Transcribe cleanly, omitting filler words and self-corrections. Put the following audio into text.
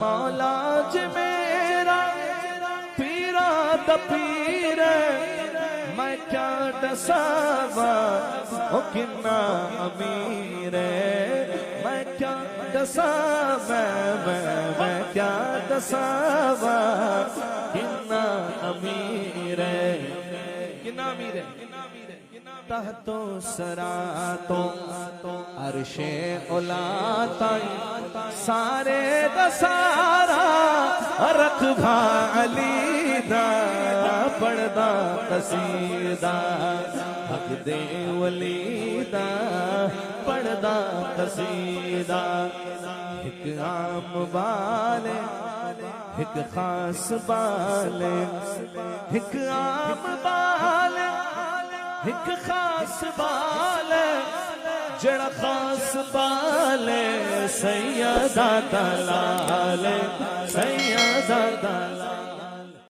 مولا جی میرا پیرا دا پیر میں کیا دساوا او کنا امیر میں کیا دساوا میں کیا دساوا کنا امیر کنا امیر تحتو سراتو عرش اولا تائی سارے دا سارا رقبہ علی دا پڑھدا قصیدہ حق دے ولی دا پڑھدا قصیدہ ایک عام بالے ایک خاص بالے ایک عام بالے ایک خاص بال جڑا خاص بال سیدہ دلال سیدہ دلال